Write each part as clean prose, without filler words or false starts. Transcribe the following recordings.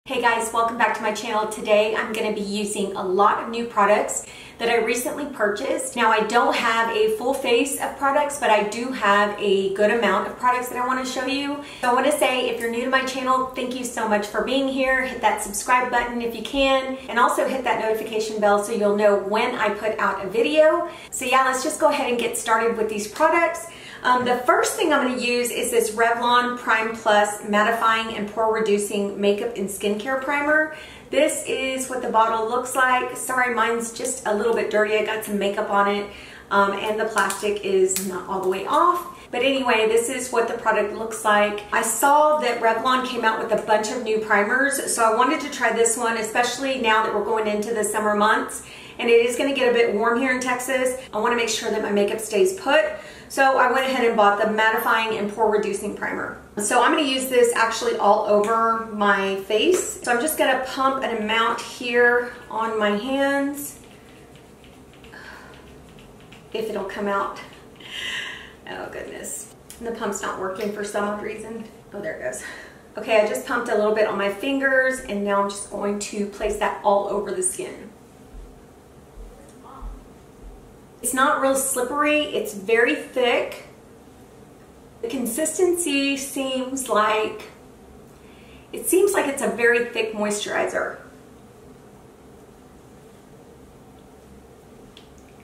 Hey guys, welcome back to my channel. Today I'm going to be using a lot of new products that I recently purchased. Now I don't have a full face of products, but I do have a good amount of products that I want to show you. So I want to say, if you're new to my channel, thank you so much for being here. Hit that subscribe button if you can, and also hit that notification bell so you'll know when I put out a video. So yeah, let's just go ahead and get started with these products. The first thing I'm going to use is this Revlon Prime Plus Mattifying and Pore Reducing Makeup and Skincare Primer. This is what the bottle looks like. Sorry, mine's just a little bit dirty. I got some makeup on it, and the plastic is not all the way off. But anyway, this is what the product looks like. I saw that Revlon came out with a bunch of new primers, so I wanted to try this one, especially now that we're going into the summer months. And it is going to get a bit warm here in Texas. I want to make sure that my makeup stays put. So I went ahead and bought the Mattifying and Pore Reducing Primer. So I'm going to use this actually all over my face. So I'm just going to pump an amount here on my hands. If it'll come out. Oh goodness. And the pump's not working for some odd reason. Oh, there it goes. Okay, I just pumped a little bit on my fingers, and now I'm just going to place that all over the skin. It's not real slippery, it's very thick. The consistency seems like it's a very thick moisturizer.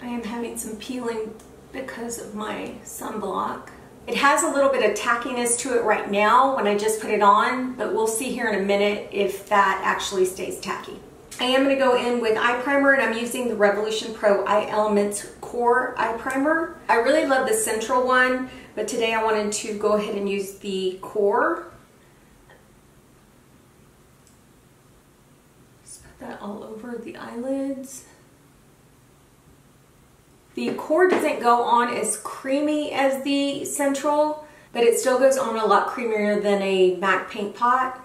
I am having some peeling because of my sunblock. It has a little bit of tackiness to it right now when I just put it on, but we'll see here in a minute if that actually stays tacky. I am going to go in with eye primer, and I'm using the Revolution Pro Eye Elements Core Eye Primer. I really love the Central one, but today I wanted to go ahead and use the Core. Just put that all over the eyelids. The Core doesn't go on as creamy as the Central, but it still goes on a lot creamier than a MAC Paint Pot,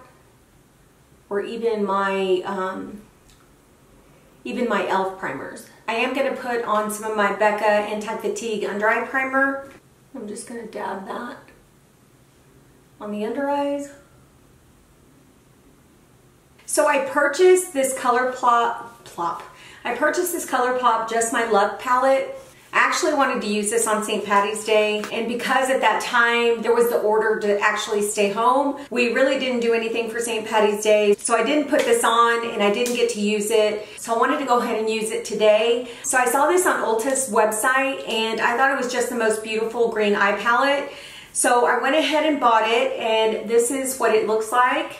or even my e.l.f. primers. I am going to put on some of my Becca Anti-Fatigue Under Eye Primer. I'm just going to dab that on the under eyes. So I purchased this ColourPop Just My Luck palette. I actually wanted to use this on St. Patty's Day, and because at that time there was the order to actually stay home, we really didn't do anything for St. Patty's Day, so I didn't put this on and I didn't get to use it, so I wanted to go ahead and use it today. So I saw this on Ulta's website and I thought it was just the most beautiful green eye palette, so I went ahead and bought it, and this is what it looks like.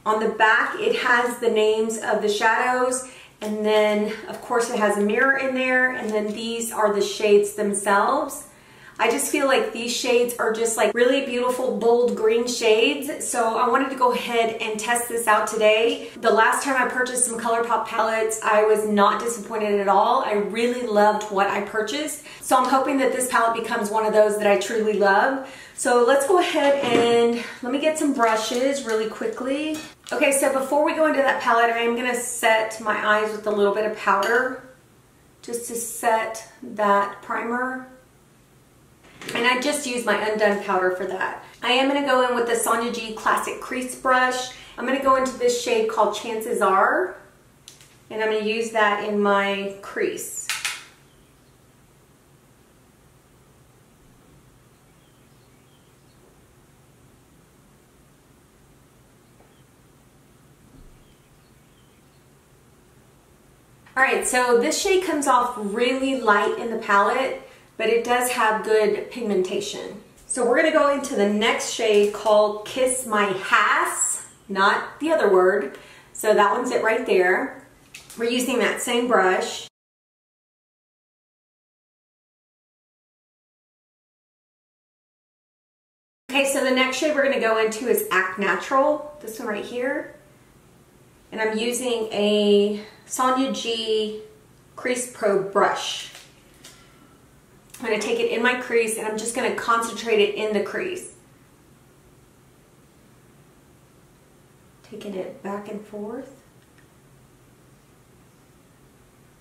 On the back it has the names of the shadows, and then of course it has a mirror in there, and then these are the shades themselves. I just feel like these shades are just like really beautiful bold green shades, so I wanted to go ahead and test this out today. The last time I purchased some ColourPop palettes, I was not disappointed at all. I really loved what I purchased, so I'm hoping that this palette becomes one of those that I truly love. So let's go ahead and let me get some brushes really quickly. Okay, so before we go into that palette, I am going to set my eyes with a little bit of powder just to set that primer. And I just used my undone powder for that. I am going to go in with the Sonia G Classic Crease Brush. I'm going to go into this shade called Chances Are, and I'm going to use that in my crease. Alright, so this shade comes off really light in the palette, but it does have good pigmentation. So we're going to go into the next shade called Kiss My Hass, not the other word. So that one's it right there. We're using that same brush. Okay, so the next shade we're going to go into is Act Natural, this one right here. And I'm using a Sonia G Crease Pro brush. I'm going to take it in my crease, and I'm just going to concentrate it in the crease. Taking it back and forth.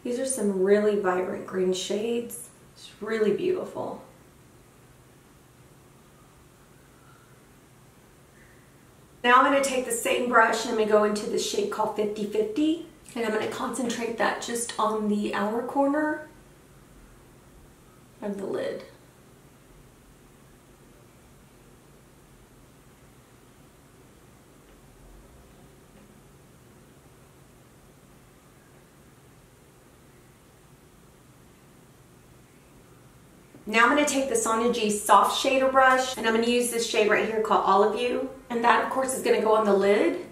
These are some really vibrant green shades. It's really beautiful. Now I'm going to take the same brush and I'm going to go into this shade called 50/50. And I'm going to concentrate that just on the outer corner of the lid. Now I'm going to take the Sonia G Soft Shader brush and I'm going to use this shade right here called Olive You. And that of course is going to go on the lid.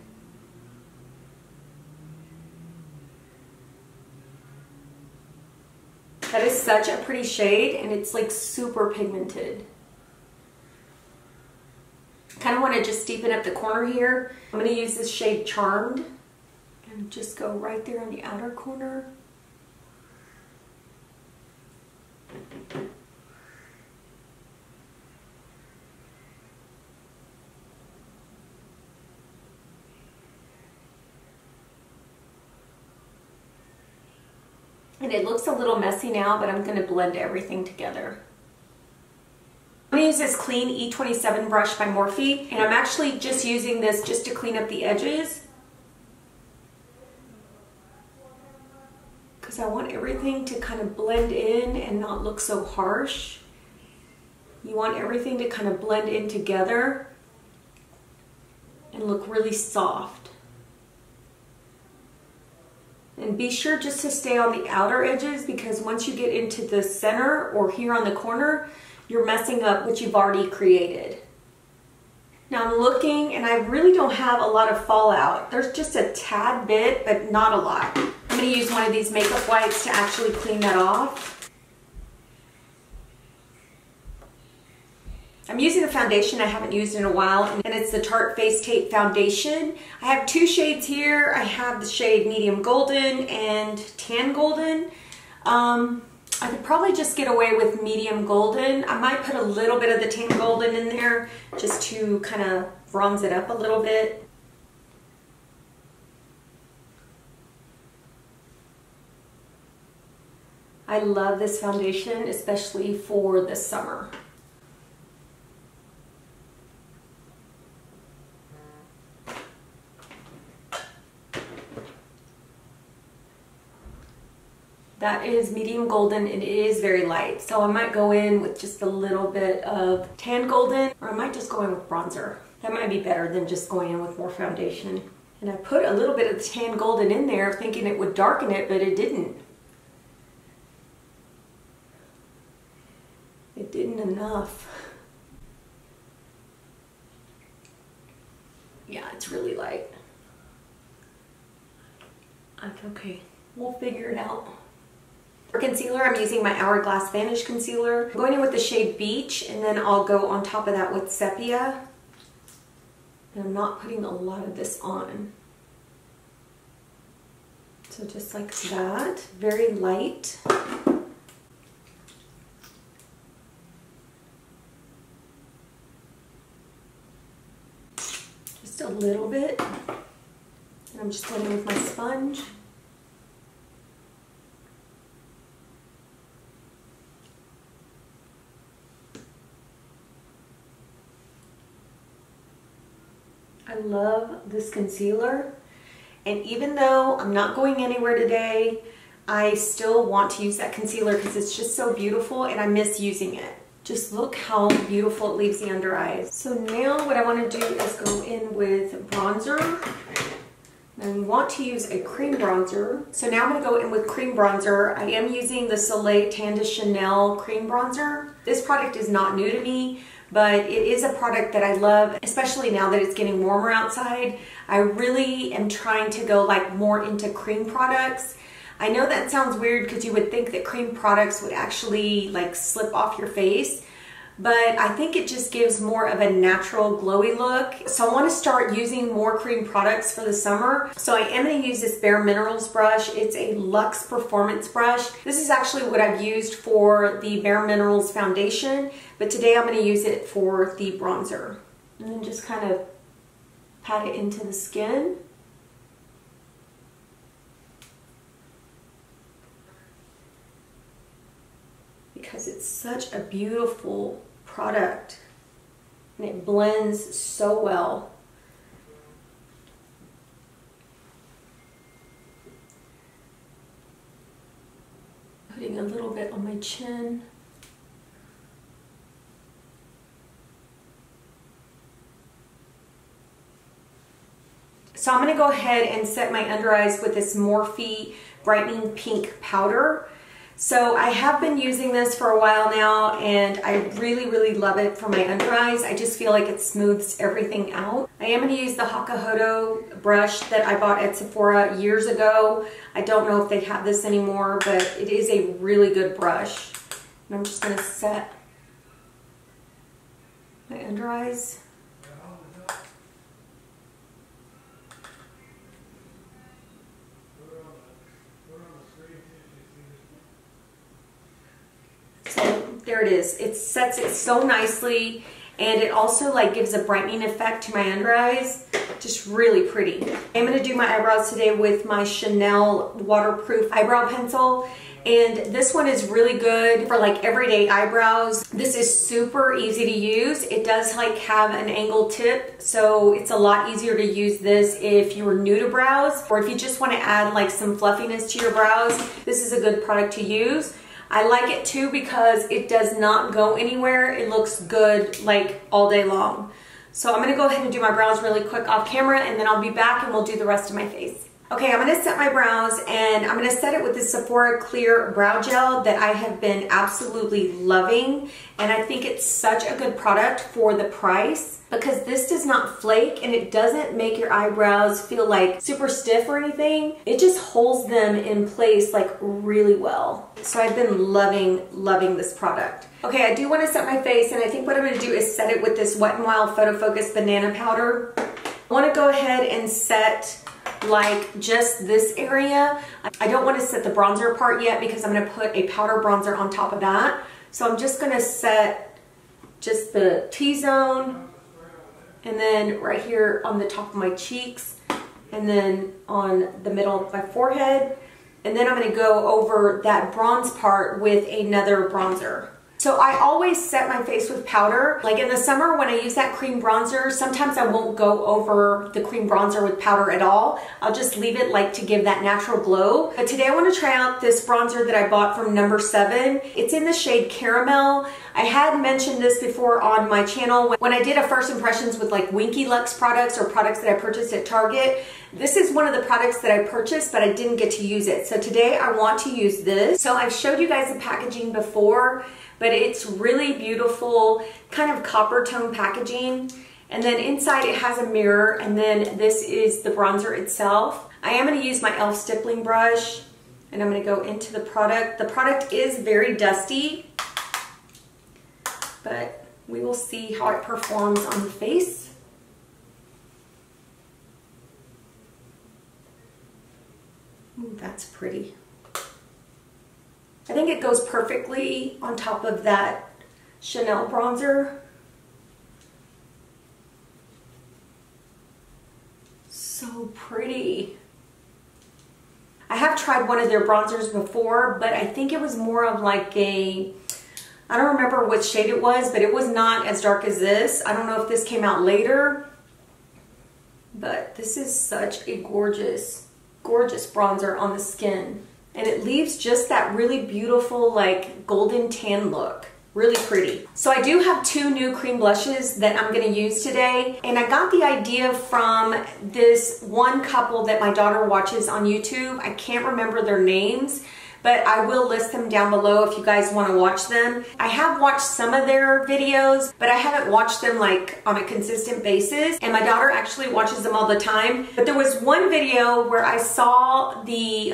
That is such a pretty shade and it's like super pigmented. Kind of want to just deepen up the corner here. I'm going to use this shade Charmed and just go right there on the outer corner. And it looks a little messy now, but I'm going to blend everything together. I'm going to use this clean E27 brush by Morphe, and I'm actually just using this just to clean up the edges. Because I want everything to kind of blend in and not look so harsh. You want everything to kind of blend in together and look really soft. And be sure just to stay on the outer edges because once you get into the center or here on the corner, you're messing up what you've already created. Now I'm looking and I really don't have a lot of fallout. There's just a tad bit, but not a lot. I'm going to use one of these makeup wipes to actually clean that off. I'm using a foundation I haven't used in a while, and it's the Tarte Face Tape Foundation. I have two shades here. I have the shade Medium Golden and Tan Golden. I could probably just get away with Medium Golden. I might put a little bit of the Tan Golden in there just to kind of bronze it up a little bit. I love this foundation, especially for the summer. That is Medium Golden and it is very light. So I might go in with just a little bit of Tan Golden, or I might just go in with bronzer. That might be better than just going in with more foundation. And I put a little bit of the Tan Golden in there thinking it would darken it, but it didn't. It didn't enough. Yeah, it's really light. Okay, we'll figure it out. For concealer, I'm using my Hourglass Vanish Concealer. I'm going in with the shade Beach, and then I'll go on top of that with Sepia. And I'm not putting a lot of this on. So just like that, very light. Just a little bit. And I'm just going in with my sponge. I love this concealer, and even though I'm not going anywhere today, I still want to use that concealer because it's just so beautiful and I miss using it. Just look how beautiful it leaves the under eyes. So now what I want to do is go in with bronzer. And you want to use a cream bronzer. So now I'm going to go in with cream bronzer. I am using the Soleil Tan de Chanel cream bronzer. This product is not new to me, but it is a product that I love, especially now that it's getting warmer outside. I really am trying to go like more into cream products. I know that sounds weird because you would think that cream products would actually like slip off your face, but I think it just gives more of a natural glowy look. So I want to start using more cream products for the summer. So I am going to use this Bare Minerals brush. It's a Luxe Performance brush. This is actually what I've used for the Bare Minerals foundation, but today I'm going to use it for the bronzer. And then just kind of pat it into the skin. Because it's such a beautiful product and it blends so well. getting a little bit on my chin. So I'm going to go ahead and set my under eyes with this Morphe Brightening Pink Powder. So I have been using this for a while now, and I really, really love it for my under eyes. I just feel like it smooths everything out. I am going to use the Hakuhodo brush that I bought at Sephora years ago. I don't know if they have this anymore, but it is a really good brush. And I'm just going to set my under eyes. So there it is. It sets it so nicely, and it also like gives a brightening effect to my under eyes. Just really pretty. I'm going to do my eyebrows today with my Chanel waterproof eyebrow pencil, and this one is really good for like everyday eyebrows. This is super easy to use. It does like have an angled tip, so it's a lot easier to use this if you're new to brows, or if you just want to add like some fluffiness to your brows. This is a good product to use. I like it too because it does not go anywhere. It looks good like all day long. So I'm gonna go ahead and do my brows really quick off camera, and then I'll be back and we'll do the rest of my face. Okay, I'm gonna set my brows, and I'm gonna set it with the Sephora Clear Brow Gel that I have been absolutely loving. And I think it's such a good product for the price, because this does not flake and it doesn't make your eyebrows feel like super stiff or anything. It just holds them in place like really well. So I've been loving this product. Okay, I do want to set my face, and I think what I'm going to do is set it with this Wet n Wild Photo Focus Banana Powder. I want to go ahead and set like just this area. I don't want to set the bronzer part yet because I'm going to put a powder bronzer on top of that. So I'm just going to set just the T-zone, and then right here on the top of my cheeks, and then on the middle of my forehead. And then I'm going to go over that bronze part with another bronzer. So I always set my face with powder. Like in the summer when I use that cream bronzer, sometimes I won't go over the cream bronzer with powder at all. I'll just leave it like to give that natural glow. But today I want to try out this bronzer that I bought from No. 7. It's in the shade Caramel. I had mentioned this before on my channel when I did a first impressions with like Winky Lux products or products that I purchased at Target. This is one of the products that I purchased, but I didn't get to use it. So today I want to use this. So I've showed you guys the packaging before, but it's really beautiful, kind of copper tone packaging. And then inside it has a mirror, and then this is the bronzer itself. I am going to use my e.l.f. stippling brush, and I'm going to go into the product. The product is very dusty, but we will see how it performs on the face. Ooh, that's pretty. I think it goes perfectly on top of that Chanel bronzer. So pretty. I have tried one of their bronzers before, but I think it was more of like a, I don't remember what shade it was, but it was not as dark as this. I don't know if this came out later, but this is such a gorgeous, gorgeous bronzer on the skin. And it leaves just that really beautiful like golden tan look. Really pretty. So I do have two new cream blushes that I'm going to use today. And I got the idea from this one couple that my daughter watches on YouTube. I can't remember their names, but I will list them down below if you guys want to watch them. I have watched some of their videos, but I haven't watched them like on a consistent basis. And my daughter actually watches them all the time. But there was one video where I saw the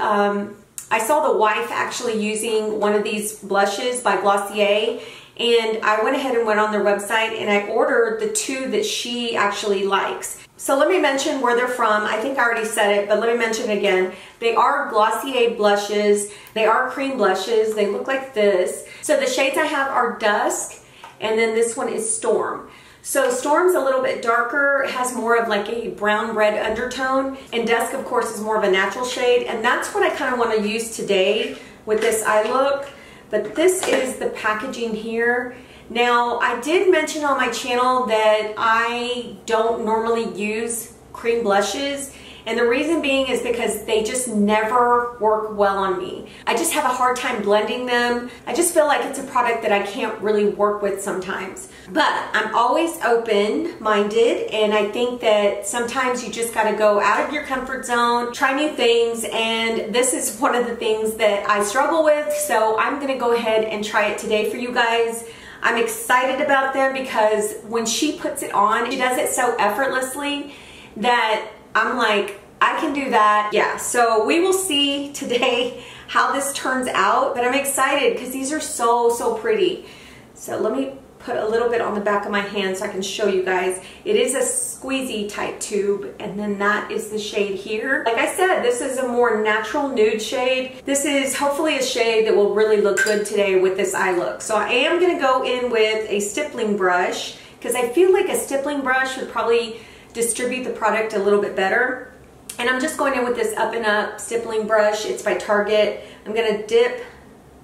wife actually using one of these blushes by Glossier, and I went ahead and went on their website and I ordered the two that she actually likes. So let me mention where they're from. I think I already said it, but let me mention it again. They are Glossier blushes. They are cream blushes. They look like this. So the shades I have are Dusk, and then this one is Storm. So Storm's a little bit darker, it has more of like a brown red undertone, and Dusk of course is more of a natural shade, and that's what I kind of want to use today with this eye look. But this is the packaging here. Now I did mention on my channel that I don't normally use cream blushes, And the reason being is because they just never work well on me. I just have a hard time blending them. I just feel like it's a product that I can't really work with sometimes. But I'm always open-minded, and I think that sometimes you just gotta go out of your comfort zone, try new things, and this is one of the things that I struggle with, so I'm gonna go ahead and try it today for you guys. I'm excited about them because when she puts it on, she does it so effortlessly that I'm like, I can do that. Yeah, so we will see today how this turns out, but I'm excited because these are so pretty. So let me put a little bit on the back of my hand so I can show you guys. It is a squeezy type tube, and then that is the shade here. Like I said, this is a more natural nude shade. This is hopefully a shade that will really look good today with this eye look. So I am gonna go in with a stippling brush because I feel like a stippling brush would probably distribute the product a little bit better. And I'm just going in with this Up and Up stippling brush. It's by Target. I'm gonna dip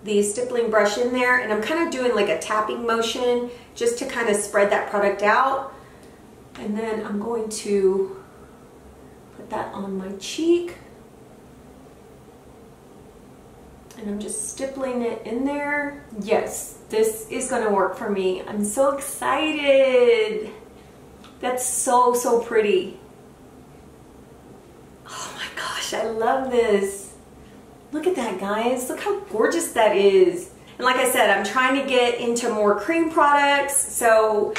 the stippling brush in there, and I'm kind of doing like a tapping motion just to kind of spread that product out. And then I'm going to put that on my cheek. And I'm just stippling it in there. Yes, this is gonna work for me. I'm so excited. That's so pretty. Oh my gosh, I love this. Look at that, guys. Look how gorgeous that is. And like I said, I'm trying to get into more cream products, so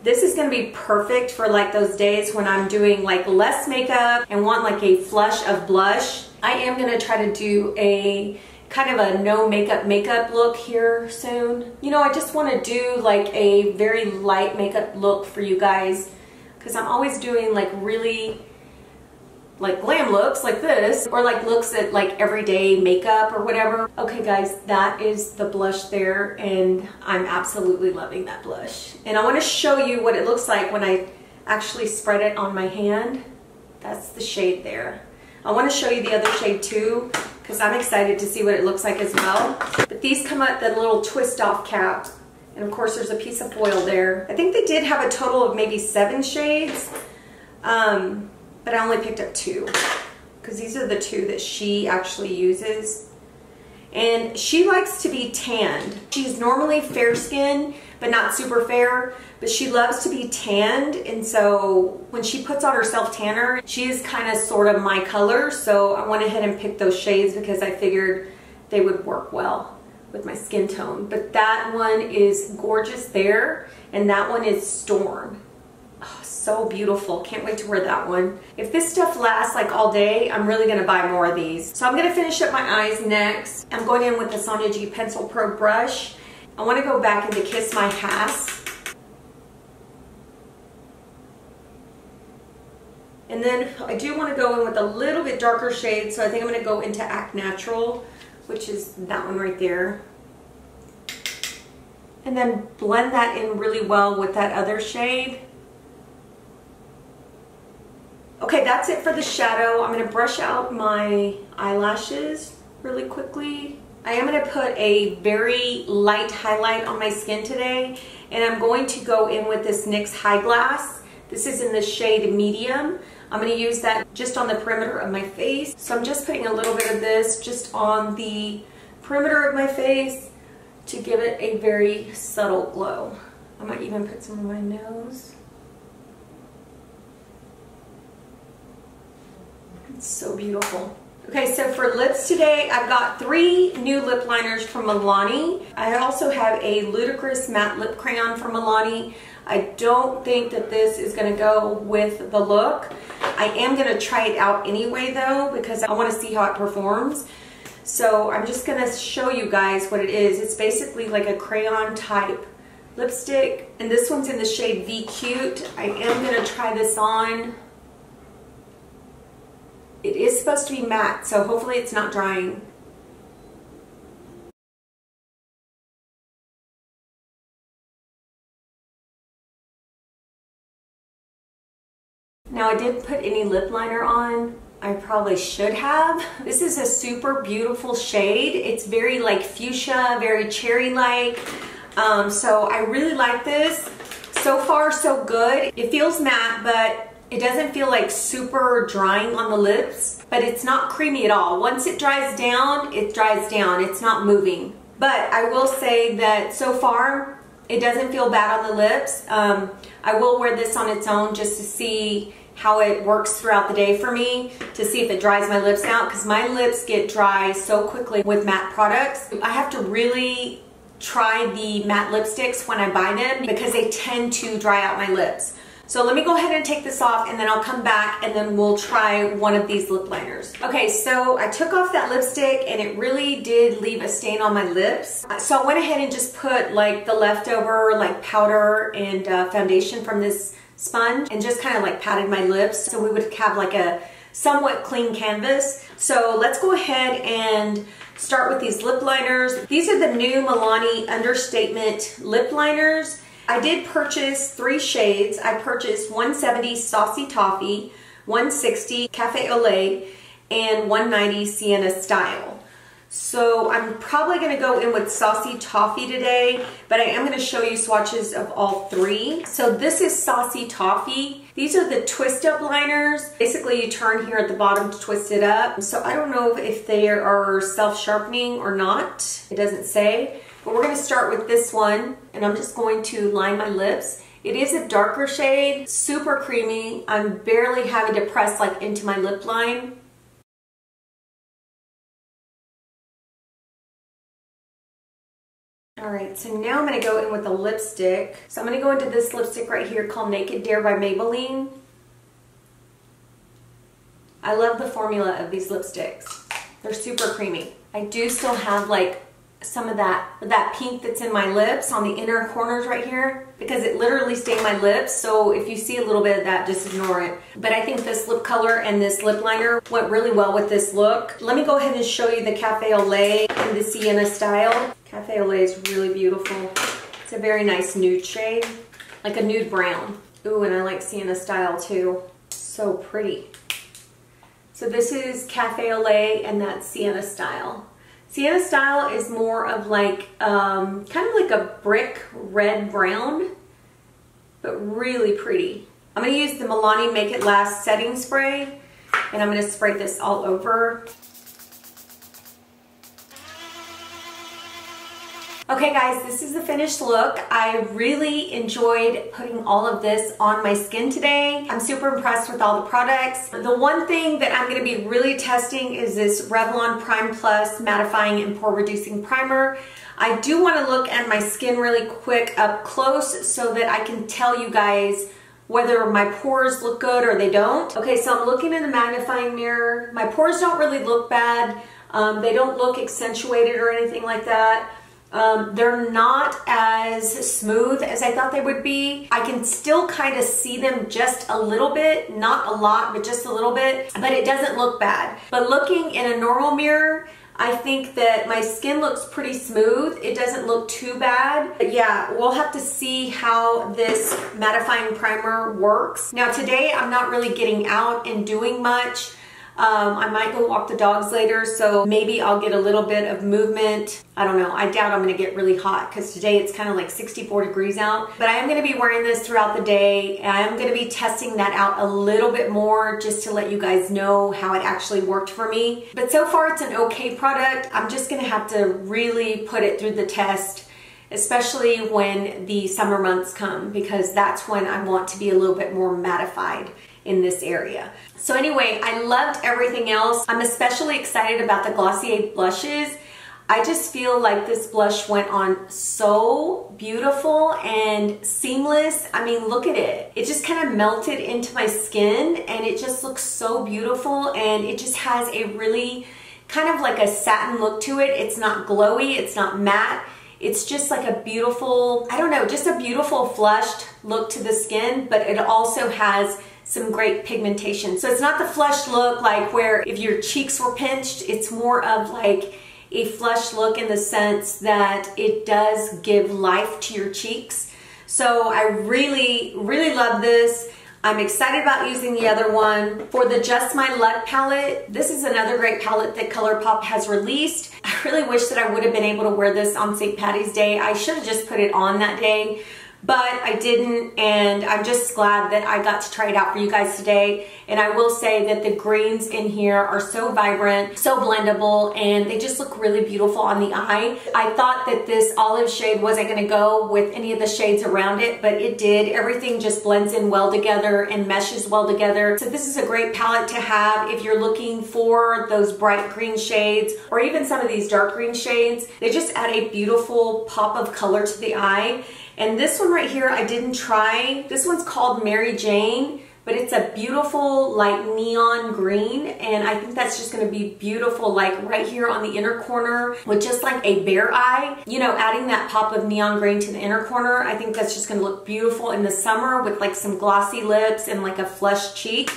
this is gonna be perfect for like those days when I'm doing like less makeup and want like a flush of blush. I am gonna try to do a kind of a no makeup look here soon. You know, I just wanna do like a very light makeup look for you guys because I'm always doing like really like glam looks like this, or like looks at like everyday makeup or whatever. Okay guys, that is the blush there, and I'm absolutely loving that blush. And I want to show you what it looks like when I actually spread it on my hand. That's the shade there. I want to show you the other shade too because I'm excited to see what it looks like as well. But these come at the little twist off cap, and of course there's a piece of foil there. I think they did have a total of maybe 7 shades. But I only picked up 2 because these are the 2 that she actually uses. And she likes to be tanned. She's normally fair skinned, but not super fair, but she loves to be tanned. And so when she puts on her self tanner, she is kind of sort of my color. So I went ahead and picked those shades because I figured they would work well with my skin tone. But that one is gorgeous there, and that one is Storm. Oh, so beautiful. Can't wait to wear that one. If this stuff lasts like all day, I'm really gonna buy more of these. So I'm gonna finish up my eyes next. I'm going in with the Sonia G Pencil Pro brush. I wanna go back into Kiss My Ass. And then I do wanna go in with a little bit darker shade, so I think I'm gonna go into Act Natural, which is that one right there. And then blend that in really well with that other shade. Okay, that's it for the shadow. I'm gonna brush out my eyelashes really quickly. I am gonna put a very light highlight on my skin today, and I'm going to go in with this NYX High Glass. This is in the shade Medium. I'm gonna use that just on the perimeter of my face. So I'm just putting a little bit of this just on the perimeter of my face to give it a very subtle glow. I might even put some on my nose. It's so beautiful. Okay, so for lips today, I've got 3 new lip liners from Milani. I also have a Ludicrous matte lip crayon from Milani. I don't think that this is gonna go with the look. I am gonna try it out anyway though, because I wanna see how it performs. So I'm just gonna show you guys what it is. It's basically like a crayon type lipstick, and this one's in the shade V Cute. I am gonna try this on. It is supposed to be matte, so hopefully it's not drying. Now I didn't put any lip liner on. I probably should have. This is a super beautiful shade. It's very like fuchsia, very cherry-like. So I really like this. So far, so good. It feels matte, but It doesn't feel like super drying on the lips, but it's not creamy at all. Once it dries down, it dries down. It's not moving. But I will say that so far, it doesn't feel bad on the lips. I will wear this on its own just to see how it works throughout the day for me, to see if it dries my lips out, because my lips get dry so quickly with matte products. I have to really try the matte lipsticks when I buy them because they tend to dry out my lips. So let me go ahead and take this off, and then I'll come back and then we'll try one of these lip liners. Okay, so I took off that lipstick and it really did leave a stain on my lips. So I went ahead and just put like the leftover like powder and foundation from this sponge and just kind of like patted my lips so we would have like a somewhat clean canvas. So let's go ahead and start with these lip liners. These are the new Milani Understatement lip liners. I did purchase 3 shades. I purchased 170 Saucy Toffee, 160 Cafe au Lait, and 190 Sienna Style. So I'm probably going to go in with Saucy Toffee today, but I am going to show you swatches of all 3. So this is Saucy Toffee. These are the twist up liners. Basically you turn here at the bottom to twist it up. So I don't know if they are self-sharpening or not. It doesn't say. But we're going to start with this one, and I'm just going to line my lips. It is a darker shade, super creamy. I'm barely having to press like into my lip line. All right, so now I'm going to go in with a lipstick. So I'm going to go into this lipstick right here called Naked Dare by Maybelline. I love the formula of these lipsticks. They're super creamy. I do still have like some of that pink that's in my lips on the inner corners right here because it literally stained my lips. So if you see a little bit of that, just ignore it. But I think this lip color and this lip liner went really well with this look. Let me go ahead and show you the Cafe au Lait in the Sienna Style. Cafe au Lait is really beautiful. It's a very nice nude shade, like a nude brown. Ooh, and I like Sienna Style too. So pretty. So this is Cafe au Lait and that's Sienna Style. Sienna Style is more of like, kind of like a brick red brown, but really pretty. I'm going to use the Milani Make It Last setting spray, and I'm going to spray this all over. Okay guys, this is the finished look. I really enjoyed putting all of this on my skin today. I'm super impressed with all the products. The one thing that I'm going to be really testing is this Revlon Prime Plus Mattifying and Pore Reducing Primer. I do want to look at my skin really quick up close so that I can tell you guys whether my pores look good or they don't. Okay, so I'm looking in the magnifying mirror. My pores don't really look bad. They don't look accentuated or anything like that. They're not as smooth as I thought they would be. I can still kind of see them just a little bit, not a lot, but just a little bit, but it doesn't look bad. But looking in a normal mirror, I think that my skin looks pretty smooth. It doesn't look too bad. But yeah, we'll have to see how this mattifying primer works. Now today, I'm not really getting out and doing much. I might go walk the dogs later, so maybe I'll get a little bit of movement. I don't know. I doubt I'm going to get really hot because today it's kind of like 64 degrees out. But I am going to be wearing this throughout the day. And I am going to be testing that out a little bit more just to let you guys know how it actually worked for me. But so far it's an okay product. I'm just going to have to really put it through the test, especially when the summer months come, because that's when I want to be a little bit more mattified in this area. So anyway, I loved everything else. I'm especially excited about the Glossier blushes. I just feel like this blush went on so beautiful and seamless. I mean, look at it. It just kind of melted into my skin and it just looks so beautiful, and it just has a really kind of like a satin look to it. It's not glowy, it's not matte. It's just like a beautiful, I don't know, just a beautiful flushed look to the skin, but it also has some great pigmentation. So it's not the flushed look like where if your cheeks were pinched, it's more of like a flushed look in the sense that it does give life to your cheeks. So I really, really love this. I'm excited about using the other one. For the Just My Luck palette, this is another great palette that ColourPop has released. I really wish that I would have been able to wear this on St. Patty's Day. I should have just put it on that day, but I didn't, and I'm just glad that I got to try it out for you guys today. And I will say that the greens in here are so vibrant, so blendable, and they just look really beautiful on the eye. I thought that this olive shade wasn't going to go with any of the shades around it, but it did. Everything just blends in well together and meshes well together. So this is a great palette to have if you're looking for those bright green shades, or even some of these dark green shades. They just add a beautiful pop of color to the eye. And this one right here I didn't try. This one's called Mary Jane, but it's a beautiful like neon green, and I think that's just going to be beautiful like right here on the inner corner with just like a bare eye. You know, adding that pop of neon green to the inner corner, I think that's just going to look beautiful in the summer with like some glossy lips and like a flushed cheek.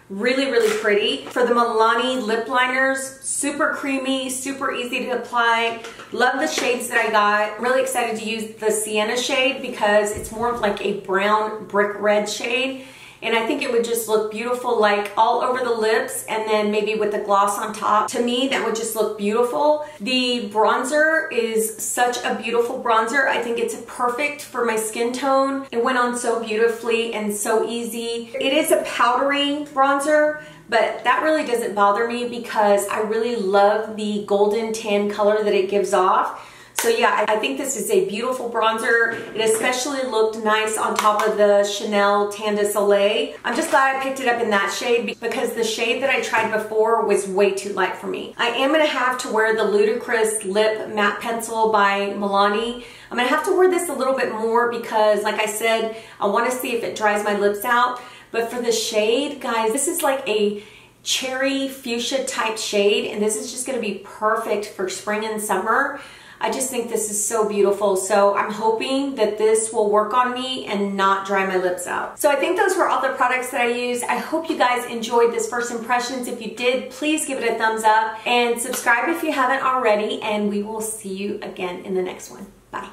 Really, really pretty. For the Milani lip liners, super creamy, super easy to apply. Love the shades that I got. Really excited to use the Sienna shade because it's more of like a brown brick red shade. And I think it would just look beautiful like all over the lips, and then maybe with the gloss on top. To me, that would just look beautiful. The bronzer is such a beautiful bronzer. I think it's perfect for my skin tone. It went on so beautifully and so easy. It is a powdery bronzer, but that really doesn't bother me because I really love the golden tan color that it gives off. So yeah, I think this is a beautiful bronzer. It especially looked nice on top of the Chanel Tan de Soleil. I'm just glad I picked it up in that shade because the shade that I tried before was way too light for me. I am going to have to wear the Ludicrous Lip Matte Pencil by Milani. I'm going to have to wear this a little bit more because, like I said, I want to see if it dries my lips out. But for the shade, guys, this is like a cherry fuchsia type shade, and this is just going to be perfect for spring and summer. I just think this is so beautiful. So I'm hoping that this will work on me and not dry my lips out. So I think those were all the products that I used. I hope you guys enjoyed this first impressions. If you did, please give it a thumbs up and subscribe if you haven't already, and we will see you again in the next one. Bye.